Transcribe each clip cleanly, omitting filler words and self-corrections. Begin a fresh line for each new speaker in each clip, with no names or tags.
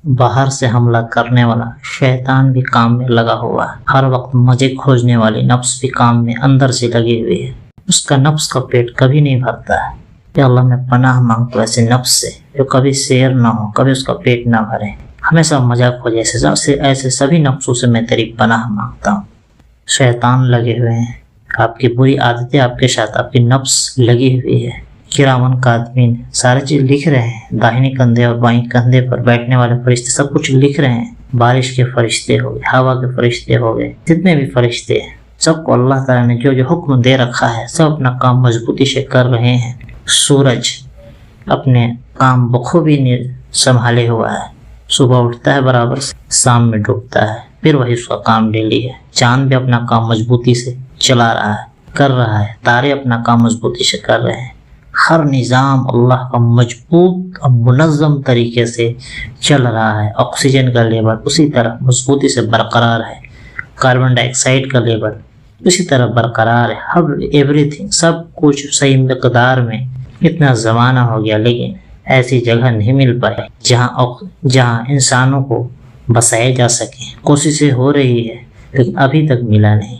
باہر سے حملہ کرنے والا شیطان بھی کام میں لگا ہوا ہے. ہر وقت مزے کھوجنے والی نفس بھی کام میں اندر سے لگی ہوئی ہے. اس کا نفس کا پیٹ کبھی نہیں بھرتا ہے. کہ اللہ میں پناہ مانگتا ہوں ایسے نفس سے جو کبھی سیر نہ ہو, کبھی اس کا پیٹ نہ بھرے, ہمیشہ مزاق ہو جیسے ایسے سبھی نفسوں سے میں تیری پناہ مانگتا ہوں. شیطان لگے ہوئے ہیں, آپ کی بری عادتیں آپ کے ساتھ, آپ کی نفس لگی ہوئی ہے. کرامن کاتبین سارے چیز لکھ رہے ہیں, داہنے کندھے اور بائیں کندھے پر بیٹھنے والے فرشتے سب کچھ لکھ رہے ہیں. بارش کے فرشتے ہو گئے, ہوا کے فرشتے ہو گئے, جتنے بھی فرشتے ہیں سب کو اللہ تعالیٰ نے جو حکم دے رکھا ہے سب اپنا کام مضبوطی سے کر رہے ہیں. سورج اپنے کام بخوبی سنبھالے ہوا ہے. صبح اٹھتا ہے برابر سے, شام میں ڈوبتا ہے, پھر وہی اس کا کام ڈیلی ہے. چاند بھی اپنا کام مضبوطی سے چلا رہا ہے, کر رہا ہے. تارے اپنا کام مضبوطی سے کر رہے ہیں. ہر نظام اللہ کا مضبوط اور منظم طریقے سے چل رہا ہے. آکسیجن کا لیول اسی طرح مضبوطی سے برقرار ہے. کاربن ڈائی آکسائڈ کا لیول اسی طرح برقرار ہے. ہر ایوری تھنگ سب کچھ صحیح مقدار میں. اتنا زمانہ ہو گیا لیکن ایسی جگہ نہیں مل پائی جہاں انسانوں کو بسایا جا سکے. کوششیں ہو رہی ہے لیکن ابھی تک ملا نہیں.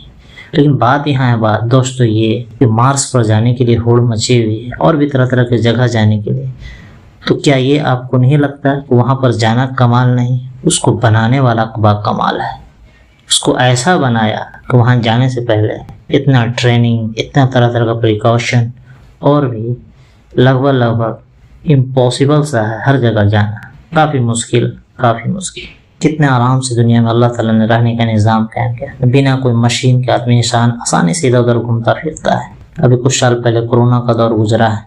لیکن بات یہاں ہے بات دوستو یہ کہ مارس پر جانے کے لیے ہوڑ مچی ہوئی ہے اور بھی طرح طرح کی جگہ جانے کے لیے. تو کیا یہ آپ کو نہیں لگتا کہ وہاں پر جانا کمال نہیں, اس کو بنانے والا با کمال ہے. اس کو ایسا بنایا کہ وہاں جانے سے پہلے اتنا ٹریننگ, اتنا طرح طرح کا پریکاشن, اور بھی لگ بھگ امپاسبل سا ہے ہر جگہ جانا. کافی مشکل. کتنے آرام سے دنیا میں اللہ تعالیٰ نے رہنے کا نظام قائم کیا. بنا کوئی مشین کے آدمی انسان آسانی سے ادھر ادھر گھومتا پھرتا ہے. ابھی کچھ سال پہلے کورونا کا دور گزرا ہے,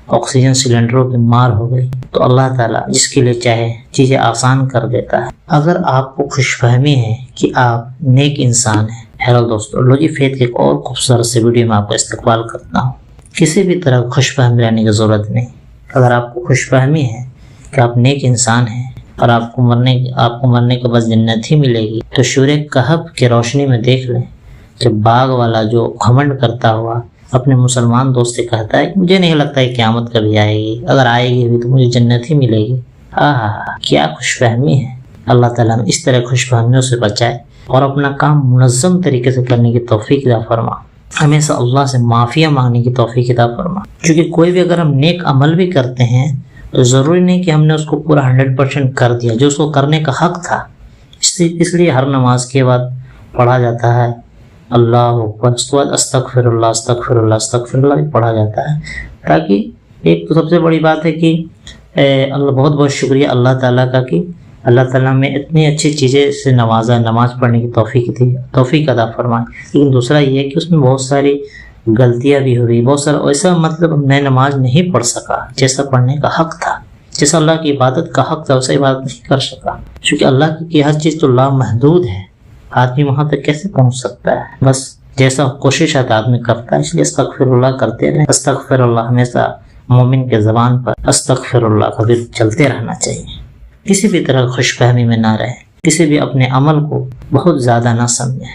آکسیجن سلنڈروں کی مار ہو گئی. تو اللہ تعالیٰ جس کے لیے چاہے چیزیں آسان کر دیتا ہے. اگر آپ کو خوش فہمی ہے کہ آپ نیک انسان ہیں, ہیلو دوستو, لوجی فیتھ کے ایک اور خوبصورت سے ویڈیو میں آپ کا استقبال کرتا ہوں. کسی بھی طرح خوش فہمی رہنے کی ضرورت نہیں. اگر آپ کو خوش فہمی ہے کہ آپ نیک انسان ہیں اور آپ کو مرنے کے بعد جنت ہی ملے گی, تو سورہ کہف کی روشنی میں دیکھ لیں کہ باغ والا جو گھمنڈ کرتا ہوا اپنے مسلمان دوست سے کہتا ہے کہ مجھے نہیں لگتا ہے قیامت کبھی آئے گی, اگر آئے گی بھی تو مجھے جنت ہی ملے گی. کیا خوش فہمی ہے. اللہ تعالیٰ نے اس طرح خوش فہمیوں سے بچائے اور اپنا کام منظم طریقے سے کرنے کی توفیق عطا فرما. ہمیشہ اللہ سے معافیہ مانگنے کی توفیق عطا فرما. کیونکہ کوئی بھی اگر ہم نیک عمل بھی کرتے ہیں تو ضروری نہیں کہ ہم نے اس کو پورا 100% کر دیا جو اس کو کرنے کا حق تھا. اس لیے ہر نماز کے بعد پڑھا جاتا ہے اللہ اکبر, اس کے بعد استغفر اللہ بھی پڑھا جاتا ہے. تاکہ ایک تو سب سے بڑی بات ہے کہ اللہ بہت بہت شکریہ اللہ تعالیٰ کا کہ اللہ تعالیٰ میں اتنی اچھی چیزیں سے نوازا, نماز پڑھنے کی توفیق عطا فرمائے. لیکن دوسرا یہ ہے کہ اس میں بہت ساری غلطیاں بھی ہوئی, بہت سارا ایسا میں نماز نہیں پڑھ سکا جیسا پڑھنے کا حق تھا, جیسا اللہ کی عبادت کا حق تھا ویسا عبادت نہیں کر سکا. کیونکہ اللہ کی ہر چیز تو لامحدود ہے, آدمی وہاں تک کیسے پہنچ سکتا ہے. بس جیسا کوشش آدمی کرتا ہے, اس لیے استغفر اللہ کرتے رہے. استغفر اللہ ہمیشہ مومن کے زبان پر استغفر اللہ کبھی چلتے رہنا چاہیے. کسی بھی طرح خوش فہمی میں نہ رہے, کسی بھی اپنے عمل کو بہت زیادہ نہ سمجھیں.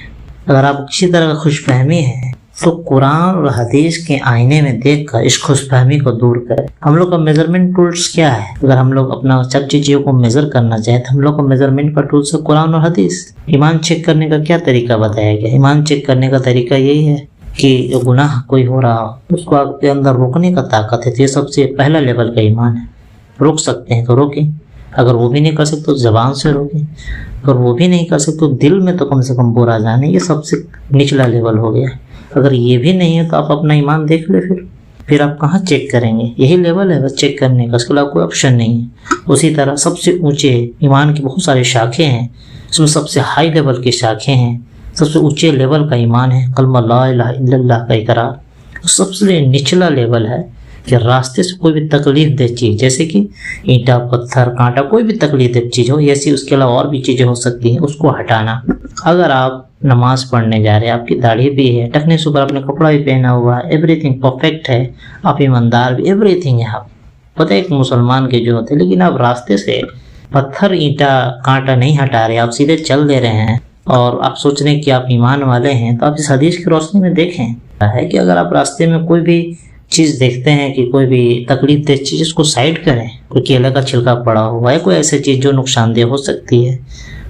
اگر آپ کسی طرح خوش فہمی ہے تو قرآن اور حدیث کے آئینے میں دیکھ کر اس خوش فہمی کو دور کریں. ہم لوگ کا میجرمنٹ ٹولز کیا ہے؟ اگر ہم لوگ اپنا سب چیزوں کو میجر کرنا چاہیں تو ہم لوگ کو میجرمنٹ کا ٹولز ہے قرآن اور حدیث. ایمان چیک کرنے کا کیا طریقہ بتایا گیا؟ ایمان چیک کرنے کا طریقہ یہی ہے کہ گناہ کوئی ہو رہا ہو اس کو آپ کے اندر روکنے کا طاقت ہے. یہ سب سے پہلا لیول کا ایمان ہے. روک سکتے ہیں تو روکیں, اگر وہ بھی نہیں کر سکتے تو زبان سے روکیں, اگر وہ بھی نہیں کر سکتے تو دل میں تو کم سے کم برا جانے. یہ سب سے نچلا لیول ہو گیا. اگر یہ بھی نہیں ہے تو آپ اپنا ایمان دیکھ لیں, پھر آپ کہاں چیک کریں گے؟ یہی لیول ہے بس چیک کرنے کا, اس کے علاوہ کوئی آپشن نہیں ہے. اسی طرح سب سے اونچے ایمان کی بہت سارے شاخیں ہیں, اس میں سب سے ہائی لیول کی شاخیں ہیں. سب سے اونچے لیول کا ایمان ہے کلمہ لا الہ الا اللہ کا اقرار. سب سے نچلا لیول ہے کہ راستے سے کوئی بھی تکلیف دہ چیز جیسے کہ اینٹا, پتھر, کانٹا, کوئی بھی تکلیف دہ چیز ہو, ایسی اس کے علاوہ اور بھی چیزیں ہو سکتی ہیں, اس کو ہٹانا. اگر آپ نماز پڑھنے جا رہے ہیں, آپ کی داڑھی بھی ہے, ٹکنے سے اوپر اپنے کپڑا بھی پہنا ہوا ہے, ایوری تھنگ پرفیکٹ ہے, آپ ایماندار بھی, ایوری تھنگ ہے. آپ پتہ ہے ایک مسلمان کے جو ہوتے, لیکن آپ راستے سے پتھر, اینٹا, کانٹا نہیں ہٹا رہے, آپ سیدھے چل دے رہے ہیں اور آپ سوچ رہے ہیں کہ آپ ایمان والے ہیں. تو آپ اس حدیث کی روشنی میں دیکھیں ہے کہ اگر آپ راستے میں کوئی بھی چیز دیکھتے ہیں کہ کوئی بھی تکلیف دہ چیز، اس کو سائڈ کریں. کوئی کیلا کا چھلکا پڑا ہوا ہے، کوئی ایسی چیز جو نقصان دہ ہو سکتی ہے،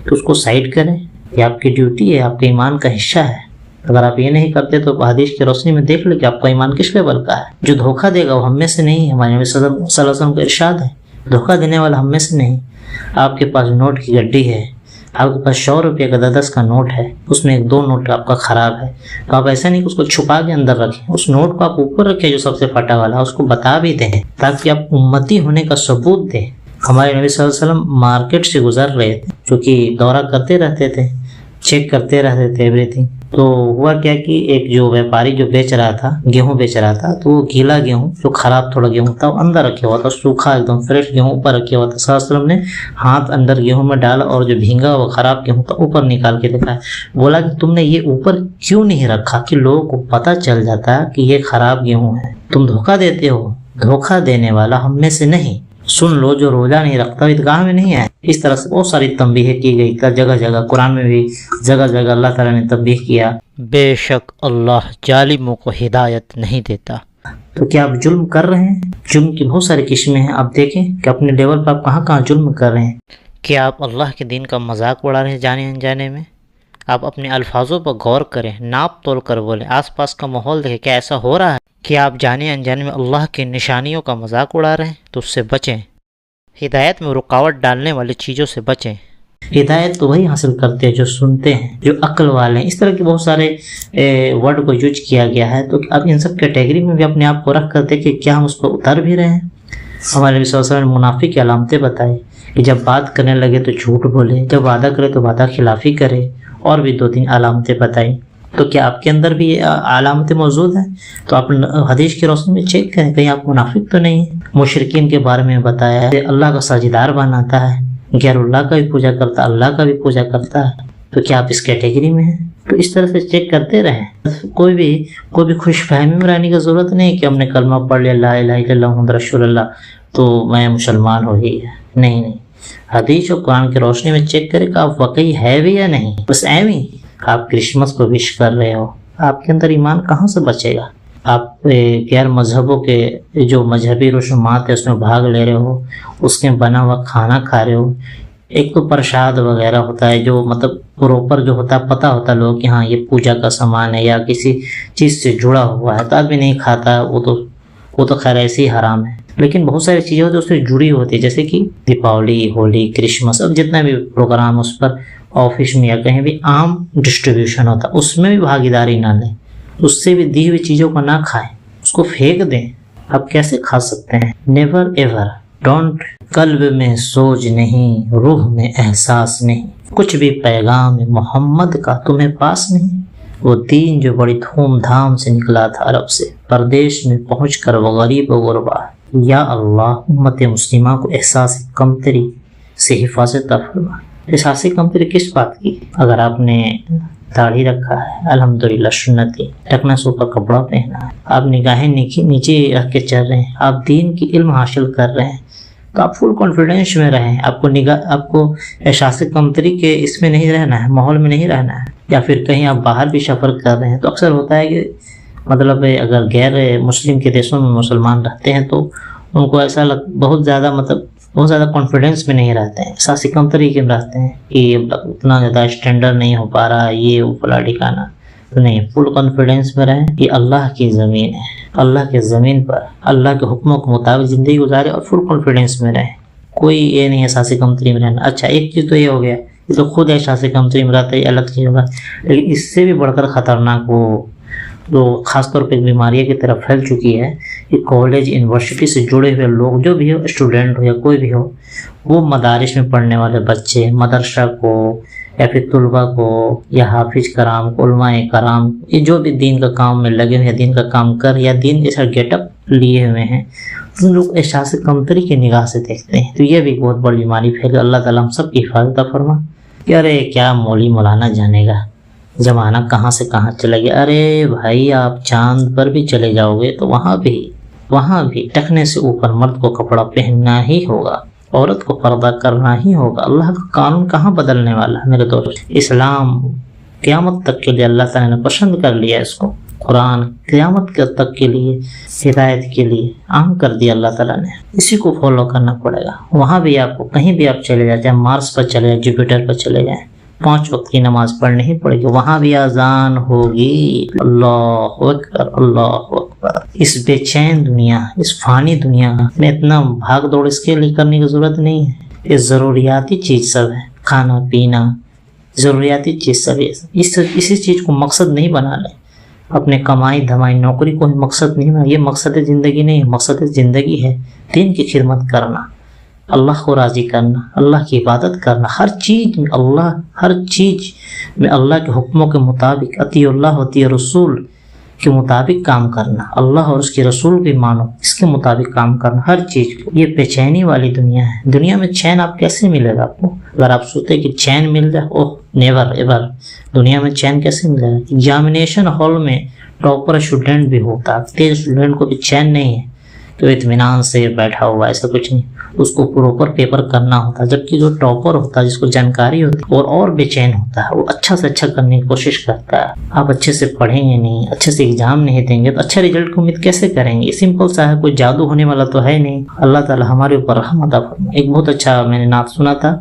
تو اس کو سائڈ کریں. یہ آپ کی ڈیوٹی ہے، آپ کے ایمان کا حصہ ہے. اگر آپ یہ نہیں کرتے تو حدیث کی روشنی میں دیکھ لیں کہ آپ کا ایمان کس لیول کا ہے. جو دھوکہ دے گا وہ ہم میں سے نہیں ہے. ہمارے نبی صلی اللہ علیہ وسلم کا ارشاد ہے، دھوکہ دینے والا ہم میں سے نہیں. آپ کے پاس نوٹ کی گڈی ہے، آپ کے پاس 100 روپے کا 10 کا نوٹ ہے، اس میں 2 نوٹ آپ کا خراب ہے، تو آپ ایسا نہیں کہ اس کو چھپا کے اندر رکھیں. اس نوٹ کو آپ اوپر رکھیں جو سب سے پھٹا والا، اس کو بتا بھی دیں تاکہ آپ امتی ہونے کا ثبوت دیں. ہمارے نبی صلی اللہ علیہ وسلم مارکیٹ سے گزر رہے تھے، چونکہ دورہ کرتے رہتے تھے، چیک کرتے رہتے تھے ایوری تھنگ. تو ہوا کیا کہ ایک جو ویپاری جو بیچ رہا تھا، گیہوں بیچ رہا تھا، تو وہ گیلا گیہوں جو خراب تھوڑا گیہوں تھا وہ اندر رکھے ہوا تھا، سوکھا ایک دم فریش گیہوں اوپر رکھے ہوا تھا. صلی اللہ علیہ وسلم نے ہاتھ اندر گیہوں میں ڈالا اور جو بھینگا وہ خراب گیہوں تھا اوپر نکال کے دکھایا. بولا کہ تم نے یہ اوپر کیوں نہیں رکھا کہ لوگوں کو پتہ چل جاتا کہ یہ خراب گیہوں ہے. تم دھوکہ دیتے ہو، دھوکہ دینے والا ہم میں سے نہیں. سن لو جو روزہ نہیں رکھتا عیدگاہ میں نہیں ہے. اس طرح سے بہت ساری تنبیہ کی گئی تھا، جگہ جگہ قرآن میں بھی جگہ جگہ اللہ تعالیٰ نے تنبیہ کیا. بے شک اللہ ظالموں کو ہدایت نہیں دیتا. تو کیا آپ ظلم کر رہے ہیں؟ ظلم کی بہت ساری قسمیں ہیں. آپ دیکھیں کہ اپنے لیول پر آپ کہاں کہاں ظلم کر رہے ہیں. کیا آپ اللہ کے دین کا مذاق اڑا رہے ہیں جانے انجانے میں؟ آپ اپنے الفاظوں پر غور کریں، ناپ تول کر بولیں، آس پاس کا ماحول دیکھیں کیا ایسا ہو رہا ہے کہ آپ جانے انجانے میں اللہ کی نشانیوں کا مذاق اڑا رہے ہیں. تو اس سے بچیں. ہدایت میں رکاوٹ ڈالنے والی چیزوں سے بچیں. ہدایت تو وہی حاصل کرتے ہیں جو سنتے ہیں، جو عقل والے ہیں. اس طرح کے بہت سارے ورڈ کو یوز کیا گیا ہے. تو اب ان سب کیٹیگری میں بھی اپنے آپ کو رکھ کر دیکھیں کہ کیا ہم اس پر اتر بھی رہے ہیں. ہمارے نبی صلی اللہ علیہ وسلم نے منافق کی علامتیں بتائی کہ جب بات کرنے لگے تو جھوٹ بولے، جب وعدہ کرے تو وعدہ خلافی کرے، اور بھی 2-3 علامتیں بتائی. تو کیا آپ کے اندر بھی یہ علامتیں موجود ہیں؟ تو آپ حدیث کی روشنی میں چیک کریں کہیں آپ منافق تو نہیں ہیں. مشرکین کے بارے میں بتایا ہے، اللہ کا ساجدار بناتا ہے، غیر اللہ کا بھی پوجا کرتا ہے، اللہ کا بھی پوجا کرتا ہے. تو کیا آپ اس کیٹیگری میں ہیں؟ تو اس طرح سے چیک کرتے رہیں. کوئی بھی خوش فہمی میں رہنے کی ضرورت نہیں کہ ہم نے کلمہ پڑھ لیا لا الہ الا اللہ محمد رسول اللہ تو میں مسلمان ہو ہی ہے. نہیں، حدیث اور قرآن کی روشنی میں چیک کریں کہ آپ واقعی ہے بھی یا نہیں. بس ایویں آپ کرسمس کو وش کر رہے ہو، آپ کے اندر ایمان کہاں سے بچے گا؟ آپ غیر مذہبوں کے جو مذہبی رسومات ہے اس میں بھاگ لے رہے ہو، اس میں بنا ہوا کھانا کھا رہے ہو. ایک تو پرشاد وغیرہ ہوتا ہے جو مطلب پروپر جو ہوتا ہے پتہ ہوتا ہے لوگوں کہ ہاں یہ پوجا کا سامان ہے یا کسی چیز سے جڑا ہوا ہے، تو آدمی نہیں کھاتا. وہ تو خیر ایسے ہی حرام ہے. لیکن بہت ساری چیزیں ہوتی ہیں اس سے جڑی ہوتی ہے، جیسے کہ دیپاولی، ہولی، کرسمس، اب جتنا بھی پروگرام اس پر آفس میں یا کہیں بھی عام ڈسٹریبیوشن ہوتا ہے اس میں بھی بھاگیداری نہ لیں. اس سے بھی دی ہوئی چیزوں کو نہ کھائیں، اس کو پھینک دیں. آپ کیسے کھا سکتے ہیں؟ Never ever don't. قلب میں سوچ نہیں، روح میں احساس نہیں، کچھ بھی پیغام محمد کا تمہیں پاس نہیں. وہ دین جو بڑی دھوم دھام سے نکلا تھا عرب سے، پردیش میں پہنچ کر وہ غریب و غربا. یا اللہ امت مسلمہ کو احساس کمتری سے حفاظت فرما. احساس کمتری کس بات کی؟ اگر آپ نے داڑھی رکھا ہے الحمدللہ سنتی، ٹکنا سو کا کپڑا پہنا ہے، آپ نگاہیں نیچے رکھ کے چل رہے ہیں، آپ دین کی علم حاصل کر رہے ہیں، تو آپ فل کانفیڈینس میں رہیں. آپ کو احساس کمتری کے اس میں نہیں رہنا ہے، ماحول میں نہیں رہنا ہے. یا پھر کہیں آپ باہر بھی سفر کر رہے ہیں تو اکثر ہوتا ہے کہ مطلب اگر غیر مسلم کے دیشوں میں مسلمان رہتے ہیں تو ان کو ایسا بہت زیادہ کانفیڈینس میں نہیں رہتے ہیں، احساس کمتری کے رہتے ہیں کہ اتنا زیادہ اسٹینڈرڈ نہیں ہو پا رہا، یہ وہ فلاں ٹھکانا. تو نہیں، فل کانفیڈینس میں رہیں کہ اللہ کی زمین ہے، اللہ کے زمین پر اللہ کے حکموں کے مطابق زندگی گزارے اور فل کانفیڈینس میں رہیں. کوئی یہ نہیں احساس کمتری میں رہنا. اچھا ایک چیز تو یہ ہو گیا، یہ تو خود احساس کمتری میں رہتا ہے، الگ چیز ہوگا. لیکن اس سے بھی بڑھ کر خطرناک وہ جو خاص طور پہ بیماریوں کی طرف پھیل چکی ہے کہ کالج یونیورسٹی سے جڑے ہوئے لوگ جو بھی ہو، اسٹوڈنٹ ہو یا کوئی بھی ہو، وہ مدارس میں پڑھنے والے بچے مدرسہ کو یا پھر طلباء کو یا حافظ کرام کو، علماء کرام، یہ جو بھی دین کا کام میں لگے ہوئے، دین کا کام کر یا دین جیسا گیٹ اپ لیے ہوئے ہیں، ان لوگ احساس کمتری کی نگاہ سے دیکھتے ہیں. تو یہ بھی بہت بڑی بیماری پھیل. اللہ تعالیٰ ہم سب کی حفاظت فرما. کہ ارے کیا مولی مولانا جانے گا، زمانہ کہاں سے کہاں چلا گیا. ارے بھائی آپ چاند پر بھی چلے جاؤ گے تو وہاں بھی ٹکنے سے اوپر مرد کو کپڑا پہننا ہی ہوگا، عورت کو پردہ کرنا ہی ہوگا. اللہ کا قانون کہاں بدلنے والا ہے میرے دوست. اسلام قیامت تک کے لیے اللہ تعالیٰ نے پسند کر لیا اس کو. قرآن قیامت کے تک کے لیے ہدایت کے لیے عام کر دیا اللہ تعالیٰ نے. اسی کو فالو کرنا پڑے گا. وہاں بھی آپ کو کہیں بھی آپ چلے جائیں, چاہے مارس پر چلے جائیں, جوپیٹر پر چلے جائیں, 5 وقت کی نماز پڑھنی ہی پڑے گی. وہاں بھی اذان ہوگی, اللہ اکبر اللہ اکبر. اس بے چین دنیا, اس فانی دنیا میں اتنا بھاگ دوڑ اس کے لیے کرنے کی ضرورت نہیں ہے. یہ ضروریاتی چیز سب ہے, کھانا پینا ضروریاتی چیز سب ہے. اسی چیز کو مقصد نہیں بنا لیں. اپنے کمائی دھمائی نوکری کو مقصد نہیں بنا. یہ مقصد زندگی نہیں ہے. مقصد زندگی ہے دین کی خدمت کرنا, اللہ کو راضی کرنا, اللہ کی عبادت کرنا. ہر چیز میں اللہ کے حکموں کے مطابق اطیع اللہ اطیع رسول کے مطابق کام کرنا. اللہ اور اس کے رسول بھی مانو, اس کے مطابق کام کرنا ہر چیز کو. یہ بے چینی والی دنیا ہے. دنیا میں چین آپ کیسے ملے گا آپ کو؟ اگر آپ سوچتے کہ چین مل جائے, اوہ نیور ایور. دنیا میں چین کیسے ملے گا؟ ایگزامینیشن ہال میں ٹاپر اسٹوڈنٹ بھی ہوتا, تیز اسٹوڈنٹ کو بھی چین نہیں ہے تو اطمینان سے بیٹھا ہوا, ایسا کچھ نہیں. اس کو پروپر پیپر کرنا ہوتا ہے. جبکہ جو ٹاپر ہوتا ہے, جس کو جانکاری ہوتی ہے, اور بے چین ہوتا ہے, وہ اچھا سے اچھا کرنے کی کوشش کرتا ہے. آپ اچھے سے پڑھیں گے نہیں, اچھے سے ایگزام نہیں دیں گے تو اچھا رزلٹ کو امید کیسے کریں گے؟ سمپل سا ہے, کوئی جادو ہونے والا تو ہے نہیں. اللہ تعالی ہمارے اوپر رحم عطا فرمائے. ایک بہت اچھا میں نے نعت سنا تھا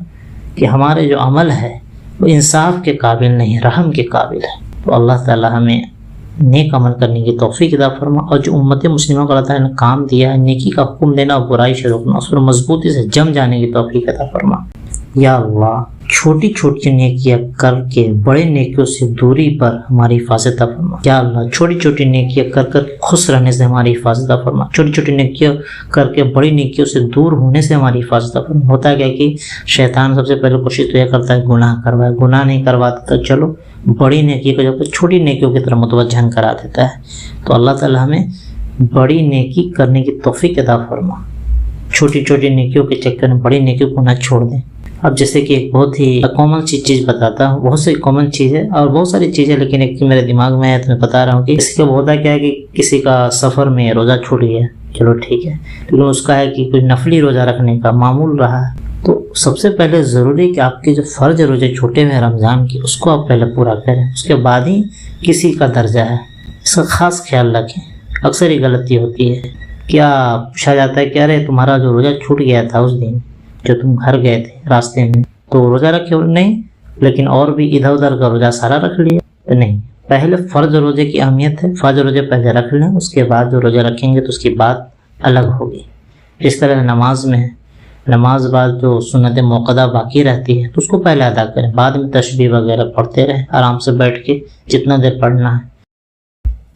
کہ ہمارے جو عمل ہے وہ انصاف کے قابل نہیں, رحم کے قابل ہے. تو اللہ تعالی ہمیں نیک عمل کرنے کی توفیق عطا فرما. اور جو امت مسلمہ کو اللہ تعالیٰ نے کام دیا ہے, نیکی کا حکم دینا اور برائی سے روکنا, اس پر مضبوطی سے جم جانے کی توفیق عطا فرما. یا اللہ, چھوٹی چھوٹی نیکیاں کر کے بڑے نیکیوں سے دوری پر ہماری حفاظت عطا فرما. یا اللہ, چھوٹی چھوٹی نیکیاں کر کر خوش رہنے سے ہماری حفاظت عطا فرما. چھوٹی چھوٹی نیکیاں کر کے بڑی نیکیوں سے دور ہونے سے ہماری حفاظت عطا فرما. ہوتا ہے کیا کہ شیطان سب سے پہلے کوشش تو یہ کرتا ہے گناہ کروائے. گناہ نہیں کرواتا تو چلو بڑی نیکی کو جب چھوٹی نیکیوں کی طرف متوجہ کرا دیتا ہے. تو اللہ تعالیٰ ہمیں بڑی نیکی کرنے کی توفیق عطا فرما. چھوٹی چھوٹی نیکیوں کے چکر میں بڑی نیکیوں کو نہ چھوڑ دیں. اب جیسے کہ ایک بہت ہی کامن سی چیز بتاتا ہوں, بہت سی کامن چیز ہے اور بہت ساری چیزیں, لیکن ایک میرے دماغ میں ہے تو میں بتا رہا ہوں کہ اس کا ہوتا کیا ہے کہ کسی کا سفر میں روزہ چھوٹ گیا, چلو ٹھیک ہے, لیکن اس کا ہے کہ کوئی نفلی روزہ رکھنے کا معمول رہا ہے. تو سب سے پہلے ضروری ہے کہ آپ کے جو فرض روزے چھوٹے ہوئے رمضان کی, اس کو آپ پہلے پورا کریں, اس کے بعد ہی کسی کا درجہ ہے. اس کا خاص خیال رکھیں. اکثر یہ غلطی ہوتی ہے, کیا پوچھا جاتا ہے کہ ارے تمہارا جو روزہ چھوٹ گیا تھا اس دن جو تم گھر گئے تھے راستے میں, تو روزہ رکھے نہیں, لیکن اور بھی ادھر ادھر کا روزہ سارا رکھ لیا. نہیں, پہلے فرض روزے کی اہمیت ہے, فرض روزے پہلے رکھ لیں, اس کے بعد جو روزہ رکھیں گے تو اس کی بات الگ ہوگی. اس طرح نماز میں نماز بعد جو سنت موقدہ باقی رہتی ہے تو اس کو پہلے ادا کریں, بعد میں تسبیح وغیرہ پڑھتے رہیں آرام سے بیٹھ کے جتنا دیر پڑھنا ہے.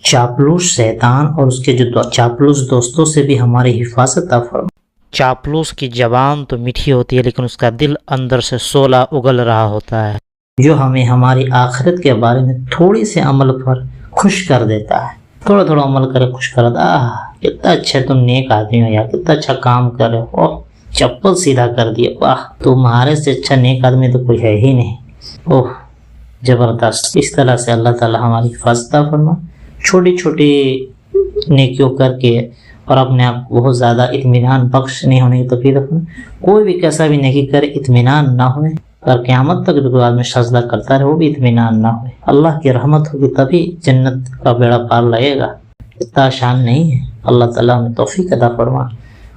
چاپلوس شیطان اور اس کے جو چاپلوس دوستوں سے بھی ہماری حفاظت عطا فرما. چاپلوس کی زبان تو میٹھی ہوتی ہے لیکن اس کا دل اندر سے شعلہ اگل رہا ہوتا ہے, جو ہمیں ہماری آخرت کے بارے میں تھوڑی سے عمل پر خوش کر دیتا ہے. تھوڑا تھوڑا عمل کرے خوش کر دیتا ہے, کتنا اچھا تم نیک آدمی ہو یار, کتنا اچھا کام کر رہے ہو, چپل سیدھا کر دیا, واہ تمہارے سے اچھا نیک آدمی تو کوئی ہے ہی نہیں. اوہ زبردست. اس طرح سے اللہ تعالی ہماری حفاظت فرما. چھوٹی چھوٹی نیکیوں کر کے اور اپنے آپ کو بہت زیادہ اطمینان بخش نہیں ہونے کی توفیق عطا فرما. کوئی بھی کیسا بھی نیکی کرے اطمینان نہ ہوئے, اور قیامت تک جو آدمی سجدہ کرتا رہے وہ بھی اطمینان نہ ہوئے. اللہ کی رحمت ہوگی تبھی جنت کا بیڑا پار لگے گا, اتنا آسان نہیں ہے. اللہ تعالیٰ ہمیں توفیق عطا فرما,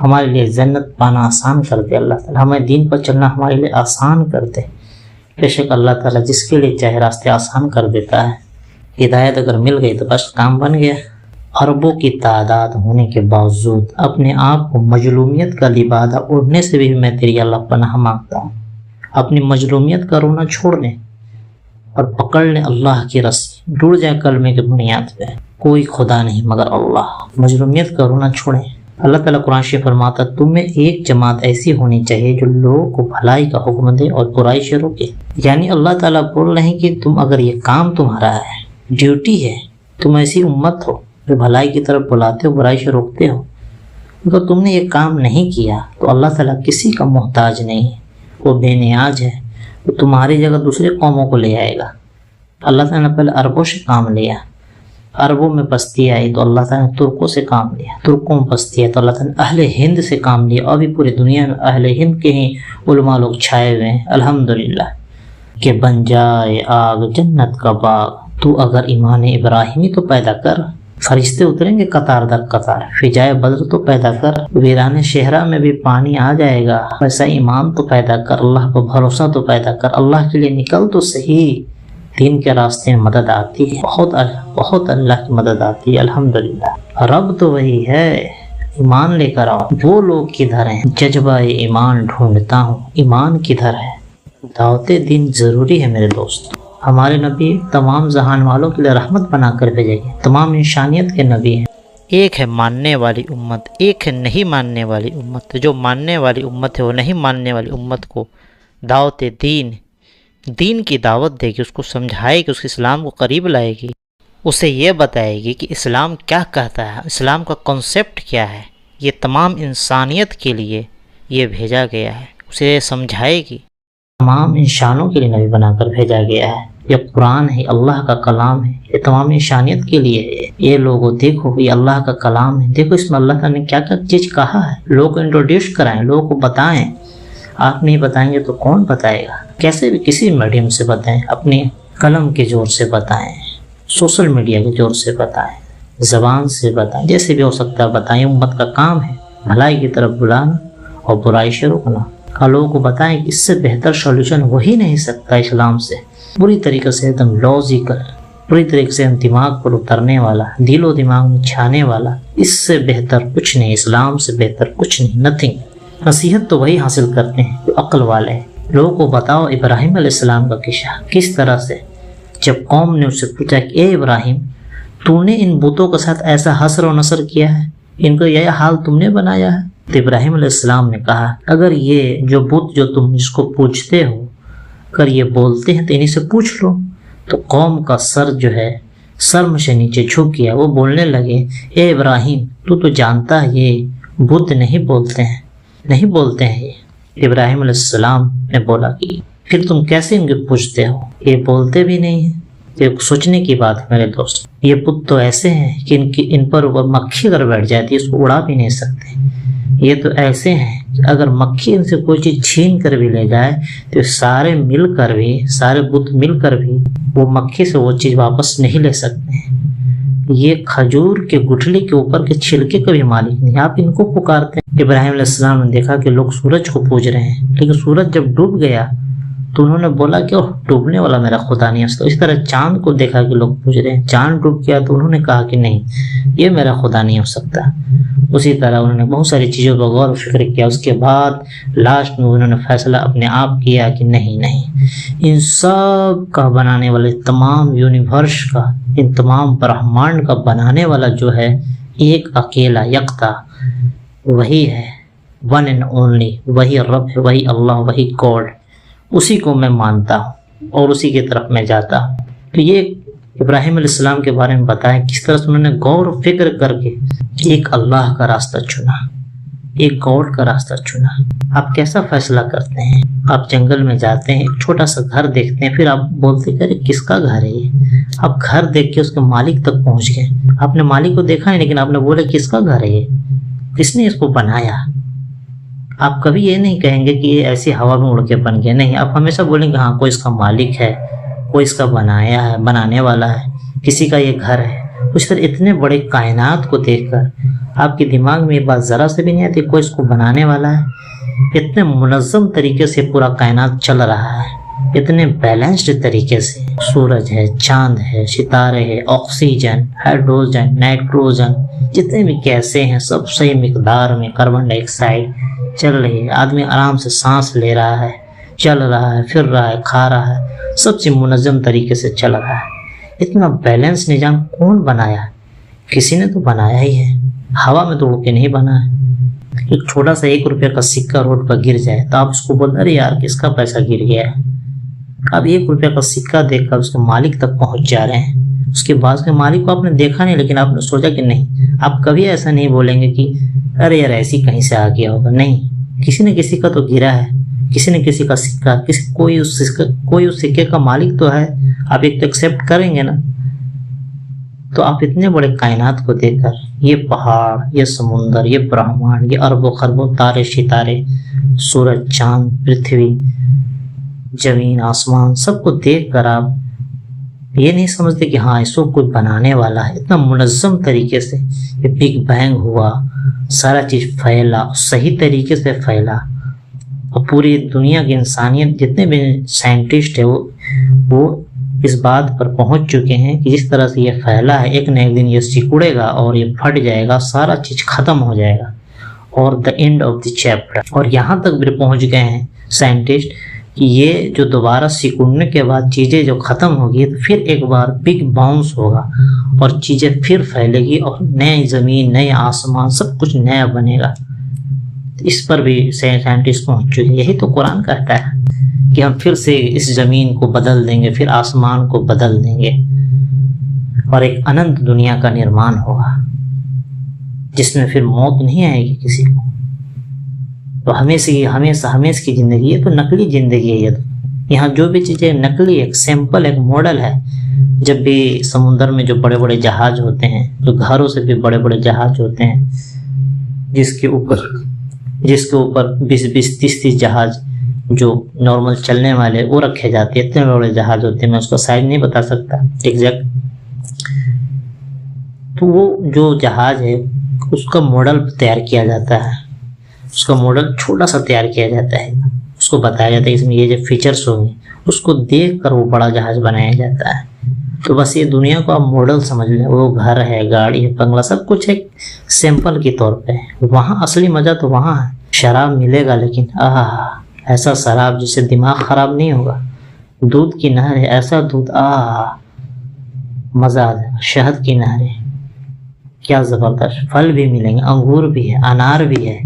ہمارے لیے جنت پانا آسان کر دے. اللہ تعالیٰ ہمیں دین پر چلنا ہمارے لیے آسان کر دے. بے شک اللہ تعالیٰ جس کے لیے چاہے راستے آسان کر دیتا ہے. ہدایت اگر مل گئی تو بس کام بن گیا. اربوں کی تعداد ہونے کے باوجود اپنے آپ کو مظلومیت کا لبادہ اوڑھنے سے بھی میں تیری اللہ پناہ مانگتا ہوں. اپنی مظلومیت کا رونا چھوڑ دیں اور پکڑ لیں اللہ کی رسی, ڈوڑ جائیں کلمے کے بنیاد پہ, کوئی خدا نہیں مگر اللہ. مظلومیت کا رونا چھوڑیں. اللہ تعالیٰ قرآن شریف فرماتا تم میں ایک جماعت ایسی ہونی چاہیے جو لوگوں کو بھلائی کا حکم دے اور برائی سے روکے. یعنی اللہ تعالیٰ بول رہے ہیں کہ تم اگر یہ کام تمہارا ہے, ڈیوٹی ہے, تم ایسی امت ہو جو بھلائی کی طرف بلاتے ہو, برائی سے روکتے ہو, اگر تم نے یہ کام نہیں کیا تو اللہ تعالیٰ کسی کا محتاج نہیں ہے, وہ بے نیاز ہے. وہ تمہاری جگہ دوسرے قوموں کو لے آئے گا. اللہ تعالیٰ نے پہلے عربوں سے کام لیا, عربوں میں پستی آئی تو اللہ تعالیٰ نے ترکوں سے کام لیا, ترکوں میں پستی آئی تو اللہ تعالیٰ نے اہل ہند سے کام لیا. ابھی پوری دنیا میں اہل ہند کے ہی علماء لوگ چھائے ہوئے ہیں الحمدللہ. کہ بن جائے آگ جنت کا باغ، تو اگر ایمان ابراہیمی تو پیدا کر، فرشتے اتریں گے قطار در قطار، فجائے بدر تو پیدا کر، ویران شہرہ میں بھی پانی آ جائے گا، ویسا ایمان تو پیدا کر، اللہ پر بھروسہ تو پیدا کر، اللہ کے لیے نکل تو صحیح، دین کے راستے میں مدد آتی ہے، بہت اللہ کی مدد آتی ہے، الحمدللہ۔ رب تو وہی ہے، ایمان لے کر آؤ۔ وہ لوگ کدھر ہیں؟ جذبہ ایمان ڈھونڈتا ہوں، ایمان کدھر ہے؟ دعوت دین ضروری ہے میرے دوست۔ ہمارے نبی تمام جہان والوں کے لیے رحمت بنا کر بھیجے گئے، تمام انسانیت کے نبی ہیں۔ ایک ہے ماننے والی امت، ایک ہے نہیں ماننے والی امت۔ جو ماننے والی امت ہے وہ نہیں ماننے والی امت کو دعوت دین کی دعوت دے گی، اس کو سمجھائے گی، اس کے اسلام کو قریب لائے گی، اسے یہ بتائے گی کہ اسلام کیا کہتا ہے، اسلام کا کنسیپٹ کیا ہے، یہ تمام انسانیت کے لیے یہ بھیجا گیا ہے، اسے سمجھائے گی۔ تمام انسانوں کے لیے نبی بنا کر بھیجا گیا ہے، یہ قرآن ہے، اللہ کا کلام ہے، یہ تمام انسانیت کے لیے ہے۔ یہ لوگوں دیکھو، یہ اللہ کا کلام ہے، دیکھو اس میں اللہ تعالیٰ نے کیا کیا چیز کہا ہے، لوگوں کو انٹروڈیوس کرائیں، لوگوں کو بتائیں۔ آپ نہیں بتائیں گے تو کون بتائے گا؟ کیسے بھی کسی میڈیم سے بتائیں، اپنی قلم کے زور سے بتائیں، سوشل میڈیا کے زور سے بتائیں، زبان سے بتائیں، جیسے بھی ہو سکتا ہے بتائیں۔ امت کا کام ہے بھلائی کی طرف بلانا اور برائی سے روکنا، اور لوگوں کو بتائیں کہ اس سے بہتر سولوشن ہو ہی نہیں سکتا اسلام سے، پوری طریقے سے ایک دم لاجیکل، پوری طریقے سے دماغ پر اترنے والا، دل و دماغ میں چھانے والا، اس سے بہتر کچھ نہیں، اسلام سے بہتر کچھ نہیں، نتھنگ۔ نصیحت تو وہی حاصل کرتے ہیں جو عقل والے ہیں۔ لوگوں کو بتاؤ ابراہیم علیہ السلام کا قصہ کس طرح سے، جب قوم نے اس سے پوچھا کہ اے ابراہیم، تو نے ان بتوں کے ساتھ ایسا حسر و نصر کیا ہے، ان کو یہ حال تم نے بنایا ہے؟ تو ابراہیم علیہ السلام نے کہا اگر یہ جو بت جو تم جس کو پوچھتے ہو اگر یہ بولتے ہیں تو انہیں سے پوچھ لو۔ تو قوم کا سر جو ہے سر سے نیچے جھک گیا، وہ بولنے لگے اے ابراہیم تو جانتا ہے یہ بت نہیں بولتے ہیں۔ یہ ابراہیم علیہ السلام نے بولا کہ پھر تم کیسے ان کو پوچھتے ہو، یہ بولتے بھی نہیں ہیں۔ یہ سوچنے کی بات ہے میرے دوست، یہ بت تو ایسے ہیں کہ ان پر مکھی اگر بیٹھ جاتی ہے اس کو اڑا بھی نہیں سکتے، یہ تو ایسے ہیں کہ اگر مکھی ان سے کوئی چیز چھین کر بھی لے جائے تو سارے بت مل کر بھی وہ مکھی سے وہ چیز واپس نہیں لے سکتے ہیں۔ یہ کھجور کے گٹھلی کے اوپر کے چھلکے کا بھی مالک نہیں، آپ ان کو پکارتے ہیں۔ ابراہیم علیہ السلام نے دیکھا کہ لوگ سورج کو پوج رہے ہیں، لیکن سورج جب ڈوب گیا تو انہوں نے بولا کہ ڈوبنے والا میرا خدا نہیں ہے۔ اس طرح چاند کو دیکھا کہ لوگ پوچھ رہے ہیں، چاند ڈوب گیا تو انہوں نے کہا کہ نہیں، یہ میرا خدا نہیں ہو سکتا۔ اسی طرح انہوں نے بہت ساری چیزوں پر غور و فکر کیا، اس کے بعد لاسٹ میں انہوں نے فیصلہ اپنے آپ کیا کہ نہیں، ان سب کا بنانے والے، تمام یونیورس کا، ان تمام برہمانڈ کا بنانے والا جو ہے ایک اکیلا یکتا وہی ہے، ون اینڈ اونلی، وہی رب ہے، وہی اللہ، وہی گاڈ، اسی کو میں مانتا ہوں اور اسی کی طرف میں جاتا ہوں۔ تو یہ ابراہیم علیہ السلام کے بارے میں بتایا کس طرح سے انہوں نے غور و فکر کر کے ایک اللہ کا راستہ چنا، ایک گاڈ کا راستہ چنا۔ آپ کیسا فیصلہ کرتے ہیں؟ آپ جنگل میں جاتے ہیں، ایک چھوٹا سا گھر دیکھتے ہیں، پھر آپ بولتے کہ ارے کس کا گھر ہے یہ؟ آپ گھر دیکھ کے اس کے مالک تک پہنچ گئے، آپ نے مالک کو دیکھا نہیں لیکن آپ نے بولے کس کا گھر ہے یہ، کس نے اس کو بنایا؟ آپ کبھی یہ نہیں کہیں گے کہ یہ ایسی ہوا میں اڑ کے بن گیا، نہیں، آپ ہمیشہ بولیں گے ہاں کوئی اس کا مالک ہے، کوئی اس کا بنایا ہے، بنانے والا ہے، کسی کا یہ گھر ہے۔ اس طرح اتنے بڑے کائنات کو دیکھ کر آپ کے دماغ میں یہ بات ذرا سے بھی نہیں آتی کوئی اس کو بنانے والا ہے؟ اتنے منظم طریقے سے پورا کائنات چل رہا ہے، اتنے بیلنسڈ طریقے سے، سورج ہے، چاند ہے، ستارے ہے، آکسیجن، ہائیڈروجن، نائٹروجن، جتنے بھی گیسیں ہیں سب صحیح مقدار میں، کاربن ڈائی آکسائڈ چل رہی ہے، آدمی آرام سے سانس لے رہا ہے، چل رہا ہے، پھر رہا ہے، کھا رہا ہے، سب سے منظم طریقے سے چل رہا ہے۔ اتنا بیلنس نظام کون بنایا؟ کسی نے تو بنایا ہی ہے، ہوا میں تو اڑ کے نہیں بنا ہے۔ ایک چھوٹا سا 1 روپے کا سکہ روڈ پر گر جائے تو آپ اس کو بولتے ارے یار کس کا پیسہ گر گیا ہے؟ اب 1 روپے کا سکہ دیکھ کر اس کے مالک تک پہنچ جا رہے ہیں، اس کے بعد کے مالک کو آپ نے دیکھا نہیں لیکن آپ نے سوچا کہ نہیں۔ آپ کبھی ایسا نہیں بولیں گے کہ ارے یار ایسی کہیں سے آ گیا ہوگا، نہیں، کسی نے کسی کا تو گرا ہے، کسی نے کسی کا سکہ، کوئی اس سکے کا مالک تو ہے، آپ ایک تو ایکسیپٹ کریں گے نا۔ تو آپ اتنے بڑے کائنات کو دیکھ کر، یہ پہاڑ، یہ سمندر، یہ برہمانڈ، یہ اربوں خربوں تارے ستارے، سورج، چاند، پرتھوی، زمین آسمان سب کو دیکھ کر آپ یہ نہیں سمجھتے کہ ہاں اس کو کوئی بنانے والا ہے. اتنا منظم طریقے سے یہ بگ بینگ ہوا, سارا چیز پھیلا, صحیح طریقے سے پھیلا, اور پوری دنیا کی انسانیت جتنے بھی سائنٹسٹ ہیں وہ اس بات پر پہنچ چکے ہیں کہ جس طرح سے یہ پھیلا ہے ایک نہ ایک دن یہ سکڑے گا اور یہ پھٹ جائے گا, سارا چیز ختم ہو جائے گا, اور دا اینڈ آف دی چیپٹر. اور یہاں تک بھی پہنچ گئے ہیں سائنٹسٹ کہ یہ جو دوبارہ سکڑنے کے بعد چیزیں جو ختم ہوگی تو پھر ایک بار بگ باؤنس ہوگا اور چیزیں پھر پھیلے گی اور نئی زمین, نئے آسمان, سب کچھ نیا بنے گا. اس پر بھی سائنٹسٹ پہنچ چکے. یہی تو قرآن کہتا ہے کہ ہم پھر سے اس زمین کو بدل دیں گے, پھر آسمان کو بدل دیں گے, اور ایک اننت دنیا کا نرمان ہوگا جس میں پھر موت نہیں آئے گی کسی کو. تو ہمیشہ کی زندگی ہے تو نقلی زندگی ہے. یہ تو یہاں جو بھی چیزیں نقلی, ایک سیمپل, ایک ماڈل ہے. جب بھی سمندر میں جو بڑے بڑے جہاز ہوتے ہیں, جو گھروں سے بھی بڑے بڑے جہاز ہوتے ہیں, جس کے اوپر 20-30 جہاز جو نارمل چلنے والے وہ رکھے جاتے ہیں, اتنے بڑے جہاز ہوتے ہیں, میں اس کا سائز نہیں بتا سکتا ایگزیکٹ. تو وہ جو جہاز ہے اس کا ماڈل تیار کیا جاتا ہے, اس کا ماڈل چھوٹا سا تیار کیا جاتا ہے, اس کو بتایا جاتا ہے اس میں یہ جو فیچرز ہوں گے, اس کو دیکھ کر وہ بڑا جہاز بنایا جاتا ہے. تو بس یہ دنیا کو آپ ماڈل سمجھ لیں, وہ گھر ہے, گاڑی ہے, بنگلہ, سب کچھ ایک سیمپل کے طور پہ ہے. وہاں اصلی مزہ تو وہاں ہے. شراب ملے گا لیکن ایسا شراب جس سے دماغ خراب نہیں ہوگا. دودھ کی نہر ہے, ایسا دودھ, مزہ آ جائے گا. شہد کی نہریں, کیا زبردست. پھل بھی ملیں گے, انگور بھی ہے, انار بھی ہے,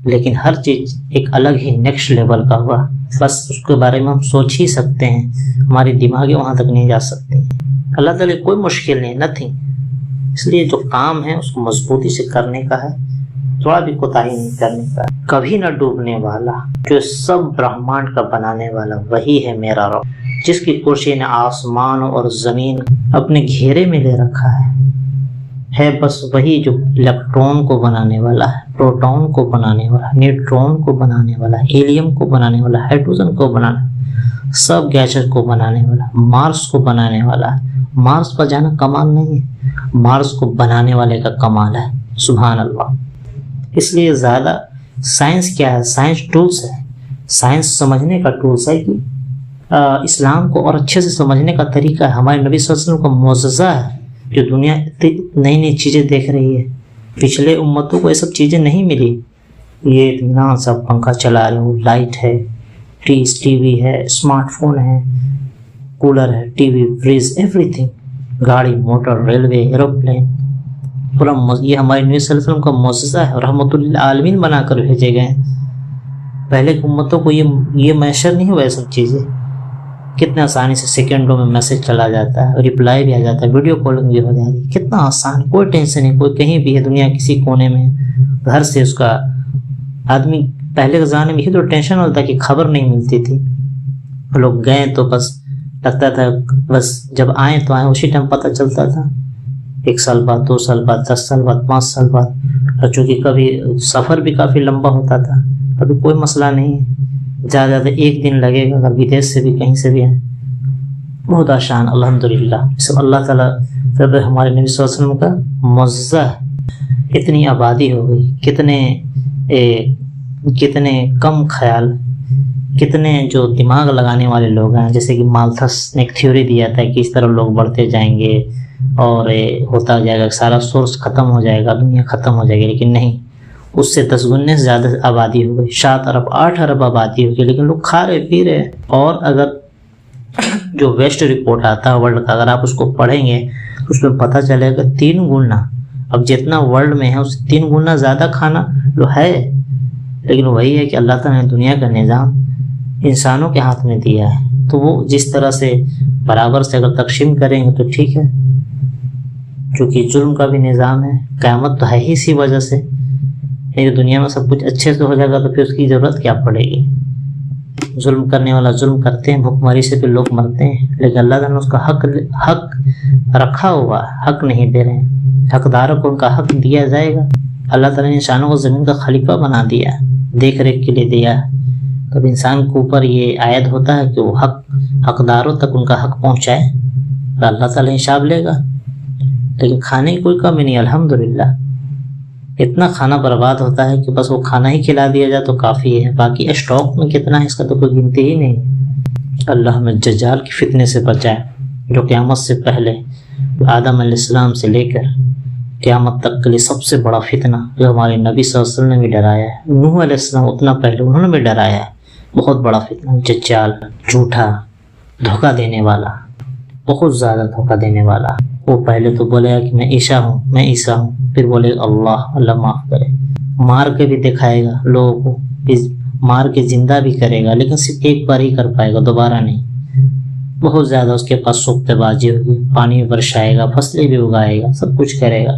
لیکن ہر چیز ایک الگ ہی نیکسٹ لیول کا ہوا. بس اس کے بارے میں ہم سوچ ہی سکتے ہیں, ہماری دماغی وہاں تک نہیں جا سکتے. اللہ تعالیٰ کوئی مشکل نہیں, نتھنگ. اس لیے جو کام ہے اس کو مضبوطی سے کرنے کا ہے, تھوڑا بھی کوتاہی نہیں کرنے کا. کبھی نہ ڈوبنے والا, جو سب برہمانڈ کا بنانے والا وہی ہے میرا رب, جس کی کرسی نے آسمان اور زمین اپنے گھیرے میں لے رکھا ہے بس وہی جو الیکٹرون کو بنانے والا ہے, پروٹون کو بنانے والا, نیوٹرون کو بنانے والا, ہیلیم کو بنانے والا, ہائیڈروجن کو بنانے, سب گیسز کو بنانے والا, مارس کو بنانے والا ہے. مارس پر جانا کمال نہیں ہے, مارس کو بنانے والے کا کمال ہے. سبحان اللہ. اس لیے زیادہ سائنس کیا ہے, سائنس ٹولس ہے, سائنس سمجھنے کا ٹولس ہے کہ اسلام کو اور اچھے سے سمجھنے کا طریقہ ہے. ہمارے نبی صلی اللہ علیہ وسلم کا معجزہ ہے جو دنیا نئی نئی چیزیں دیکھ رہی ہے. پچھلے امتوں کو یہ سب چیزیں نہیں ملی. یہ اطمینان سب پنکھا چلا رہے ہو, لائٹ ہے, ٹی وی ہے, اسمارٹ فون ہے, کولر ہے, T V, fridge, every thing, گاڑی, موٹر, ریلوے, ایروپلین, پورا یہ ہمارے نبی صلی اللہ علیہ وسلم کا معجزہ ہے اور رحمت للعالمین بنا کر بھیجے گئے ہیں. پہلے کی امتوں کو یہ میسر نہیں ہوا یہ سب چیزیں. کتنے آسانی سے سیکنڈوں میں میسج چلا جاتا ہے, ریپلائی بھی آ جاتا ہے, ویڈیو کالنگ بھی ہو جاتی ہے. کتنا آسان, کوئی ٹینشن نہیں. کوئی کہیں بھی ہے دنیا کسی کونے میں, گھر سے اس کا آدمی. پہلے کے زمانے میں یہ تو ٹینشن ہوتا کہ خبر نہیں ملتی تھی. لوگ گئے تو بس لگتا تھا بس جب آئیں تو آئیں, اسی ٹائم پتہ چلتا تھا. 1 سال بعد, 2 سال بعد, 10 سال بعد, 5 سال بعد. اور چونکہ کبھی سفر بھی کافی لمبا ہوتا تھا, ابھی کوئی مسئلہ نہیں ہے, زیادہ زیادہ 1 دن لگے گا. اگر ودیش سے بھی کہیں سے بھی ہیں, بہت آسان. الحمدللہ سب اللہ تعالیٰ تب ہمارے نبی صلی اللہ علیہ وسلم کا معجزہ ہے. اتنی آبادی ہو گئی, کتنے کم خیال, کتنے جو دماغ لگانے والے لوگ ہیں. جیسے کہ مالتھس نے ایک تھیوری دیا تھا کہ اس طرح لوگ بڑھتے جائیں گے اور ہوتا جائے گا, سارا سورس ختم ہو جائے گا, دنیا ختم ہو جائے گی. لیکن نہیں, اس سے 10 گنے سے زیادہ آبادی ہو گئی. 7 ارب 8 ارب آبادی ہو گئی, لیکن لوگ کھا رہے پی رہے. اور اگر جو ویسٹ رپورٹ آتا ہے ورلڈ کا, اگر آپ اس کو پڑھیں گے تو اس میں پتہ چلے گا 3 گنا, اب جتنا ورلڈ میں ہے اس 3 گنا زیادہ کھانا جو ہے. لیکن وہی ہے کہ اللہ تعالیٰ نے دنیا کا نظام انسانوں کے ہاتھ میں دیا ہے, تو وہ جس طرح سے برابر سے اگر تقسیم کریں گے تو ٹھیک ہے. کیونکہ ظلم کا بھی نظام ہے, قیامت تو ہے ہی اسی وجہ سے. دنیا میں سب کچھ اچھے سے ہو جائے گا تو پھر اس کی ضرورت کیا پڑے گی. ظلم کرنے والا ظلم کرتے ہیں, بھوکماری سے بھی لوگ مرتے ہیں, لیکن اللہ تعالیٰ نے اس کا حق رکھا ہوا, حق نہیں دے رہے ہیں. حقداروں کو ان کا حق دیا جائے گا. اللہ تعالیٰ نے انسانوں کو زمین کا خلیفہ بنا دیا, دیکھ ریکھ کے لیے دیا. اب انسان کے اوپر یہ عائد ہوتا ہے کہ وہ حقداروں تک ان کا حق پہنچائے، اللہ تعالیٰ حساب لے گا۔ لیکن کھانے کی کوئی کمی نہیں، الحمدللہ۔ اتنا کھانا برباد ہوتا ہے کہ بس وہ کھانا ہی کھلا دیا جائے تو کافی ہے، باقی اسٹاک میں کتنا ہے اس کا تو کوئی گنتی ہی نہیں۔ اللہ ہمیں دجال کے فتنے سے بچائے، جو قیامت سے پہلے آدم علیہ السلام سے لے کر قیامت تک کے لیے سب سے بڑا فتنہ، جو ہمارے نبی صلی اللہ علیہ وسلم نے بھی ڈرایا ہے، نوح علیہ السلام اتنا پہلے انہوں نے بھی ڈرایا ہے، بہت بڑا فتنہ، دجال، جھوٹا، دھوکہ دینے والا، بہت زیادہ دھوکہ دینے والا۔ وہ پہلے تو بولے گا کہ میں عیسیٰ ہوں، میں عیسیٰ ہوں، پھر بولے گا اللہ معاف کرے، مار کے بھی دکھائے گا لوگوں کو، مار کے زندہ بھی کرے گا، لیکن صرف ایک بار ہی کر پائے گا، دوبارہ نہیں۔ بہت زیادہ اس کے پاس سوختے بازی ہوگی، پانی بھی برسائے گا، فصلیں بھی اگائے گا، سب کچھ کرے گا،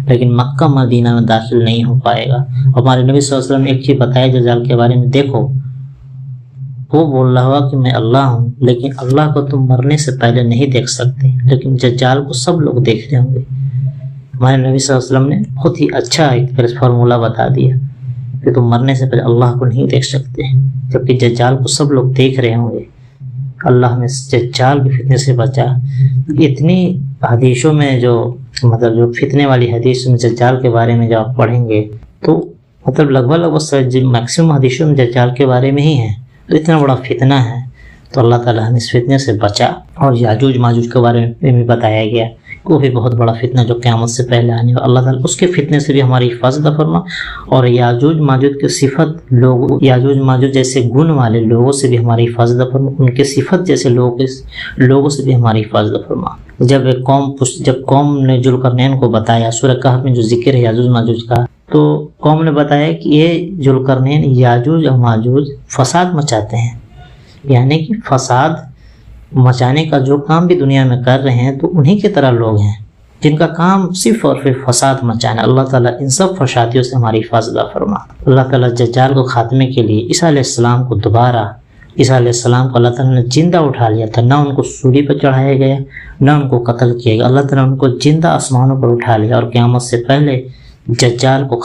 لیکن مکہ مدینہ میں داخل نہیں ہو پائے گا۔ ہمارے نبی صلی اللہ علیہ وسلم نے ایک چیز بتایا دجال کے بارے میں، دیکھو وہ بول رہا ہوا کہ میں اللہ ہوں، لیکن اللہ کو تم مرنے سے پہلے نہیں دیکھ سکتے، لیکن دجال کو سب لوگ دیکھ رہے ہوں گے۔ ہمارے نبی صلی اللہ علیہ وسلم نے بہت ہی اچھا ایک فارمولہ بتا دیا کہ تم مرنے سے پہلے اللہ کو نہیں دیکھ سکتے، جبکہ دجال کو سب لوگ دیکھ رہے ہوں گے۔ اللہ نے دجال کے فتنے سے بچا۔ اتنی حدیثوں میں جو فتنے والی حدیث میں دجال کے بارے میں جب آپ پڑھیں گے تو لگ بھگ میکسیمم حدیثوں میں دجال کے بارے میں ہی ہیں، تو اتنا بڑا فتنہ ہے، تو اللہ تعالیٰ ہمیں اس فتنے سے بچا۔ اور یاجوج ماجوج کے بارے میں بھی بتایا گیا، وہ بھی بہت بڑا فتنہ جو قیامت سے پہلے آنے والا، اللہ تعالیٰ اس کے فتنے سے بھی ہماری حفاظت فرما، اور یاجوج ماجوج کی صفت یاجوج ماجوج جیسے گن والے لوگوں سے بھی ہماری حفاظت فرما، ان کے صفت جیسے لوگوں سے بھی ہماری حفاظت فرما۔ جب قوم نے ذوالقرنین کو بتایا، سورہ کہف میں جو ذکر ہے یاجوج ماجوج کا، تو قوم نے بتایا کہ یہ ذوالقرنین یاجوج اور ماجوج فساد مچاتے ہیں، یعنی کہ فساد مچانے کا جو کام بھی دنیا میں کر رہے ہیں تو انہی کی طرح لوگ ہیں جن کا کام صرف اور صرف فساد مچانا۔ اللہ تعالیٰ ان سب فسادیوں سے ہماری حفاظت فرما۔ اللہ تعالیٰ دجال کو خاتمے کے لیے عیسیٰ علیہ السلام کو دوبارہ، عیسیٰ علیہ السلام کو اللہ تعالیٰ نے زندہ اٹھا لیا تھا، نہ ان کو سولی پر چڑھایا گیا، نہ ان کو قتل کیا گیا، اللہ تعالیٰ نے ان کو زندہ آسمانوں پر اٹھا لیا، اور قیامت سے پہلے دجال کے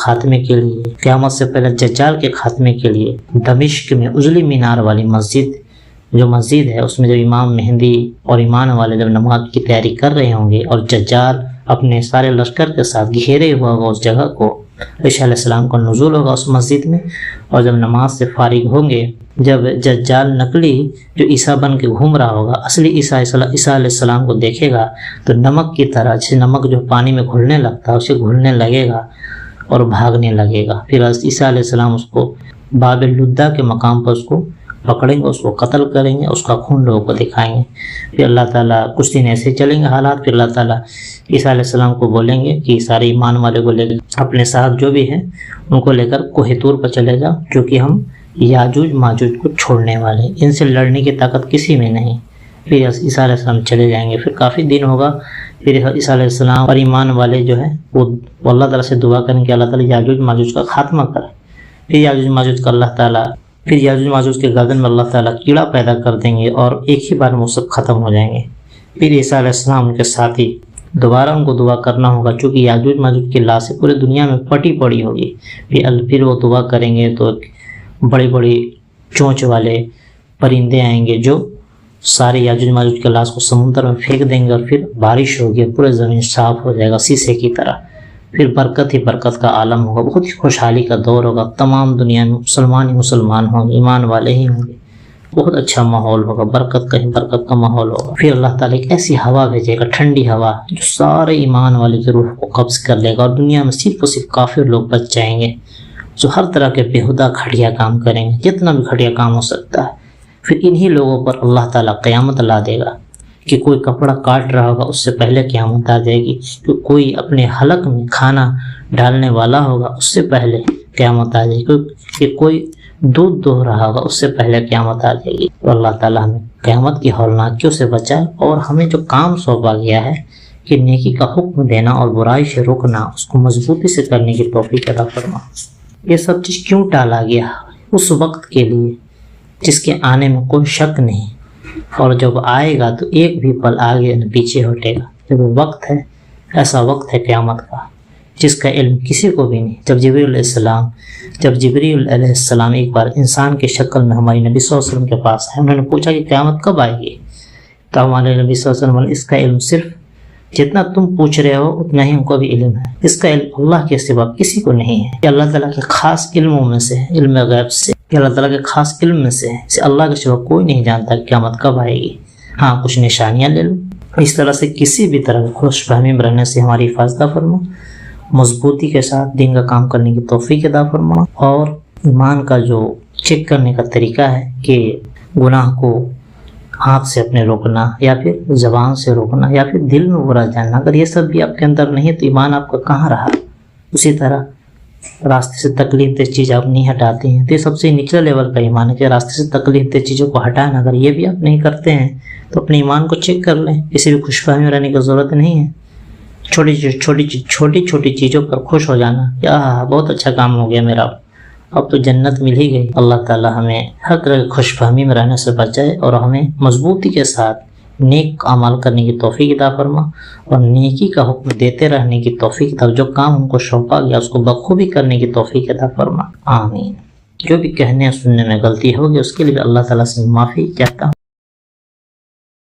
خاتمے کے لیے دمشق میں اجلی مینار والی مسجد ہے، اس میں جب امام مہدی اور ایمان والے جب نماز کی تیاری کر رہے ہوں گے اور دجال اپنے سارے لشکر کے ساتھ گھیرے ہوا ہوگا اس جگہ کو، عیسیٰ علیہ السلام کا نزول ہوگا اس مسجد میں، اور جب نماز سے فارغ ہوں گے، جب دجال نقلی جو عیسیٰ بن کے گھوم رہا ہوگا اصلی عیسیٰ علیہ السلام کو دیکھے گا تو نمک کی طرح، جیسے نمک جو پانی میں گھلنے لگتا ہے اسے گھلنے لگے گا اور بھاگنے لگے گا۔ پھر عیسیٰ علیہ السلام اس کو باب اللدہ کے مقام پر اس کو پکڑیں گے، اس کو قتل کریں گے، اس کا خون لوگوں کو دکھائیں گے۔ پھر اللہ تعالیٰ کچھ دن ایسے چلیں گے حالات، پھر اللہ تعالیٰ عیسیٰ علیہ السلام کو بولیں گے کہ سارے ایمان والے کو لے کر اپنے ساتھ جو بھی ہیں ان کو لے کر کوہ طور پر چلے جاؤ، کیونکہ ہم یاجوج ماجوج کو چھوڑنے والے ہیں، ان سے لڑنے کی طاقت کسی میں نہیں۔ پھر عیسیٰ علیہ السلام چلے جائیں گے، پھر کافی دن ہوگا، پھر عیسیٰ علیہ السلام اور ایمان والے جو ہیں وہ اللہ تعالیٰ سے دعا کریں کہ اللہ تعالیٰ یاجوج ماجوج کا خاتمہ کرے۔ پھر یاجوج ماجوج کے گردن میں اللہ تعالیٰ کیڑا پیدا کر دیں گے اور ایک ہی بار میں وہ سب ختم ہو جائیں گے۔ پھر عیسیٰ علیہ السلام ان کے ساتھی دوبارہ ان کو دعا کرنا ہوگا، چونکہ یاجوج ماجوج کی لاشیں پورے دنیا میں پٹی پڑی ہوگی، پھر وہ دعا کریں گے تو بڑی بڑی چونچ والے پرندے آئیں گے جو سارے یاجوج ماجوج کے لاش کو سمندر میں پھینک دیں گے، اور پھر بارش ہوگی، پورے زمین صاف ہو جائے گا شیشے کی طرح، پھر برکت ہی برکت کا عالم ہوگا، بہت ہی خوشحالی کا دور ہوگا، تمام دنیا میں مسلمان ہی مسلمان ہوں گے، ایمان والے ہی ہوں گے، بہت اچھا ماحول ہوگا، برکت کا ماحول ہوگا۔ پھر اللہ تعالیٰ ایک ایسی ہوا بھیجے گا، ٹھنڈی ہوا، جو سارے ایمان والے کی روح کو قبض کر لے گا، اور دنیا میں صرف اور صرف کافر لوگ بچ جائیں گے جو ہر طرح کے بےہودہ گھٹیا کام کریں گے، جتنا بھی گھٹیا کام ہو سکتا ہے۔ پھر انہی لوگوں پر اللہ تعالیٰ قیامت لا دے گا کہ کوئی کپڑا کاٹ رہا ہوگا اس سے پہلے قیامت آ جائے گی، کہ کوئی اپنے حلق میں کھانا ڈالنے والا ہوگا اس سے پہلے قیامت آ جائے گی، کہ کوئی دودھ دو رہا ہوگا اس سے پہلے قیامت آ جائے گی۔ تو اللہ تعالیٰ ہمیں قیامت کی ہولناکیوں سے بچائے، اور ہمیں جو کام سونپا گیا ہے کہ نیکی کا حکم دینا اور برائی سے روکنا، اس کو مضبوطی سے کرنے کی توفیق عطا فرما۔ یہ سب چیز کیوں ٹالا گیا؟ اس وقت کے لیے جس کے آنے میں کوئی شک نہیں، اور جب آئے گا تو ایک بھی پل آگے نہ پیچھے ہٹے گا۔ جب وہ وقت ہے، ایسا وقت ہے قیامت کا جس کا علم کسی کو بھی نہیں. جب جبریل علیہ السلام ایک بار انسان کی شکل میں ہماری نبی صلی اللہ علیہ وسلم کے پاس آئے, انہوں نے پوچھا کہ قیامت کب آئے گی, تو ہمارے نبی صلی اللہ علیہ وسلم اس کا علم صرف جتنا تم پوچھ رہے ہو اتنا ہی ہم کو بھی علم ہے, اس کا علم اللہ کے سوا کسی کو نہیں ہے. یہ اللہ تعالیٰ کے خاص علموں میں سے ہے, علم غیب سے, یہ اللہ تعالیٰ کے خاص علم میں سے ہے. اسے اللہ کے سوا کوئی نہیں جانتا کہ قیامت کب آئے گی. ہاں کچھ نشانیاں لے لو. اس طرح سے کسی بھی طرح کی خوش فہمی میں رہنے سے ہماری حفاظت فرما, مضبوطی کے ساتھ دین کا کام کرنے کی توفیق عطا فرما, اور ایمان کا جو چیک کرنے کا طریقہ ہے کہ گناہ کو ہاتھ سے اپنے روکنا یا پھر زبان سے روکنا یا پھر دل میں برا جاننا, اگر یہ سب بھی آپ کے اندر نہیں ہے تو ایمان آپ کا کہاں رہا. اسی طرح راستے سے تکلیف دہ چیز آپ نہیں ہٹاتے ہیں تو یہ سب سے نچلا لیول کا ایمان ہے کہ راستے سے تکلیف دہ چیزوں کو ہٹائیں. اگر یہ بھی آپ نہیں کرتے ہیں تو اپنے ایمان کو چیک کر لیں. کسی بھی خوش فہمی میں رہنے کی ضرورت نہیں ہے. چھوٹی چیزوں پر خوش ہو جانا, یا بہت اچھا کام ہو گیا میرا, اب تو جنت مل ہی گئی. اللہ تعالی ہمیں ہر طرح کی خوش فہمی میں رہنے سے بچائے اور ہمیں مضبوطی کے ساتھ نیک اعمال کرنے کی توفیق عطا فرما, اور نیکی کا حکم دیتے رہنے کی توفیق عطا, جو کام ہم کو سونپا گیا اس کو بخوبی کرنے کی توفیق عطا فرما. آمین. جو بھی کہنے سننے میں غلطی ہوگی اس کے لیے اللہ تعالیٰ سے معافی چاہتا ہوں.